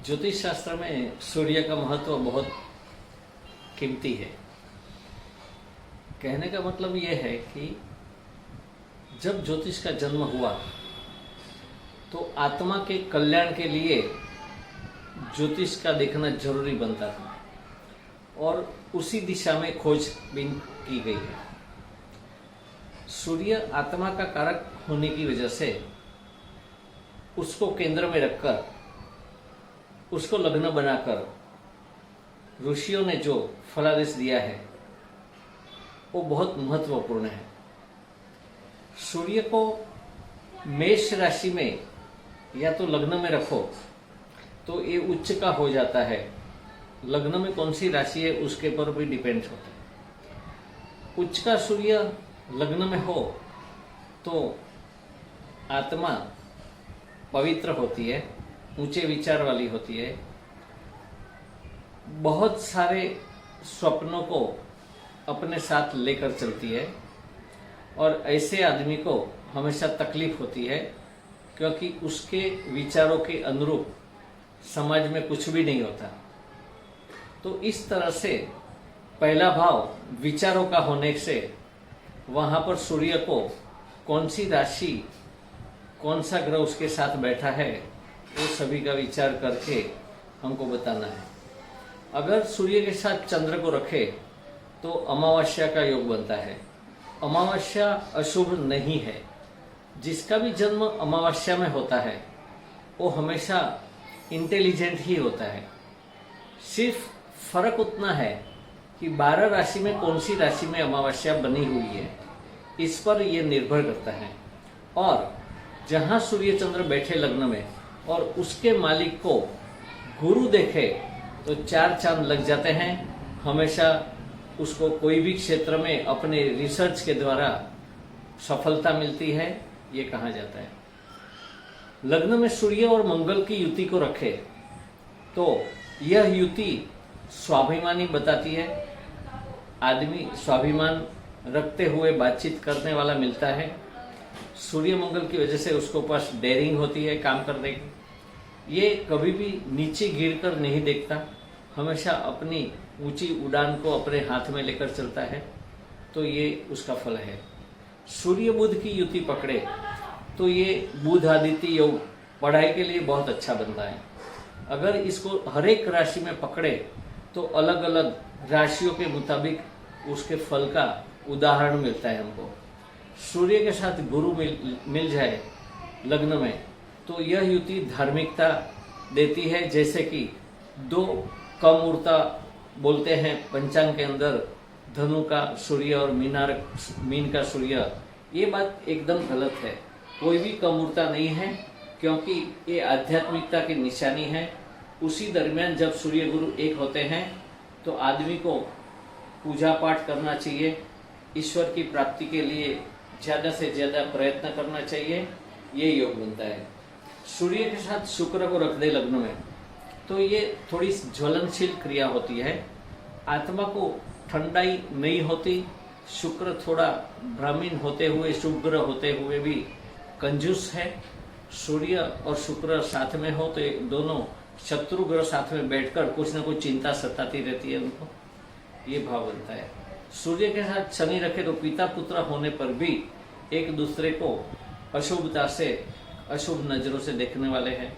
ज्योतिष शास्त्र में सूर्य का महत्व बहुत कीमती है। कहने का मतलब यह है कि जब ज्योतिष का जन्म हुआ तो आत्मा के कल्याण के लिए ज्योतिष का देखना जरूरी बनता था और उसी दिशा में खोजबीन की गई है। सूर्य आत्मा का कारक होने की वजह से उसको केंद्र में रखकर उसको लग्न बनाकर ऋषियों ने जो फलादेश दिया है वो बहुत महत्वपूर्ण है। सूर्य को मेष राशि में या तो लग्न में रखो तो ये उच्च का हो जाता है। लग्न में कौन सी राशि है उसके पर भी डिपेंड होता है। उच्च का सूर्य लग्न में हो तो आत्मा पवित्र होती है, ऊंचे विचार वाली होती है, बहुत सारे स्वप्नों को अपने साथ लेकर चलती है और ऐसे आदमी को हमेशा तकलीफ होती है क्योंकि उसके विचारों के अनुरूप समाज में कुछ भी नहीं होता। तो इस तरह से पहला भाव विचारों का होने से वहां पर सूर्य को कौन सी राशि, कौन सा ग्रह उसके साथ बैठा है वो सभी का विचार करके हमको बताना है। अगर सूर्य के साथ चंद्र को रखे तो अमावस्या का योग बनता है। अमावस्या अशुभ नहीं है। जिसका भी जन्म अमावस्या में होता है वो हमेशा इंटेलिजेंट ही होता है। सिर्फ फर्क उतना है कि 12 राशि में कौन सी राशि में अमावस्या बनी हुई है, इस पर यह निर्भर करता है। और जहां सूर्य चंद्र बैठे लग्न में और उसके मालिक को गुरु देखे तो 4 चांद लग जाते हैं। हमेशा उसको कोई भी क्षेत्र में अपने रिसर्च के द्वारा सफलता मिलती है, ये कहा जाता है। लग्न में सूर्य और मंगल की युति को रखे तो यह युति स्वाभिमानी बताती है। आदमी स्वाभिमान रखते हुए बातचीत करने वाला मिलता है। सूर्य मंगल की वजह से उसको पास डेयरिंग होती है काम करने की। ये कभी भी नीचे गिरकर नहीं देखता, हमेशा अपनी ऊंची उड़ान को अपने हाथ में लेकर चलता है। तो ये उसका फल है। सूर्य बुध की युति पकड़े तो ये बुध आदित्य योग पढ़ाई के लिए बहुत अच्छा बनता है। अगर इसको हर एक राशि में पकड़े तो अलग अलग राशियों के मुताबिक उसके फल का उदाहरण मिलता है हमको। सूर्य के साथ गुरु मिल जाए लग्न में तो यह युति धार्मिकता देती है। जैसे कि 2 कम ऊर्ता बोलते हैं पंचांग के अंदर, धनु का सूर्य और मीन का सूर्य। ये बात एकदम गलत है। कोई भी कमूरता नहीं है क्योंकि ये आध्यात्मिकता की निशानी है। उसी दरमियान जब सूर्य गुरु एक होते हैं तो आदमी को पूजा पाठ करना चाहिए, ईश्वर की प्राप्ति के लिए ज्यादा से ज्यादा प्रयत्न करना चाहिए। ये योग बनता है। सूर्य के साथ शुक्र को रख दे लग्न में तो ये थोड़ी ज्वलनशील क्रिया होती है। आत्मा को ठंडाई नहीं होती। शुक्र थोड़ा ब्राह्मीण होते हुए, शुभ ग्रह होते हुए भी कंजूस है। सूर्य और शुक्र साथ में हो तो दोनों शत्रु ग्रह साथ में बैठकर कुछ न कुछ चिंता सताती रहती है उनको। ये भाव बनता है। सूर्य के साथ शनि रखे तो पिता पुत्र होने पर भी एक दूसरे को अशुभता से, अशुभ नजरों से देखने वाले हैं।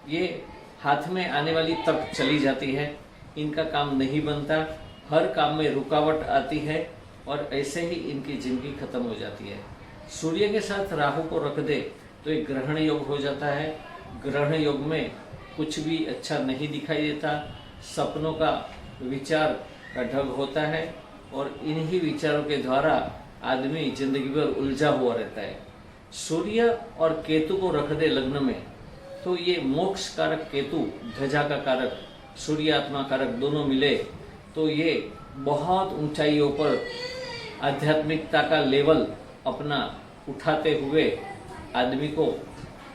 ये हाथ में आने वाली तक चली जाती है, इनका काम नहीं बनता, हर काम में रुकावट आती है और ऐसे ही इनकी जिंदगी खत्म हो जाती है। सूर्य के साथ राहु को रख दे तो एक ग्रहण योग हो जाता है। ग्रहण योग में कुछ भी अच्छा नहीं दिखाई देता, सपनों का विचार का ढंग होता है और इन्हीं विचारों के द्वारा आदमी जिंदगी भर उलझा हुआ रहता है। सूर्य और केतु को रख दे लग्न में तो ये मोक्ष कारक केतु, ध्वजा का कारक, सूर्य आत्मा कारक दोनों मिले तो ये बहुत ऊंचाइयों पर आध्यात्मिकता का लेवल अपना उठाते हुए आदमी को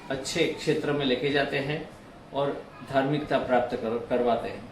अच्छे क्षेत्र में लेके जाते हैं और धार्मिकता प्राप्त करवाते हैं।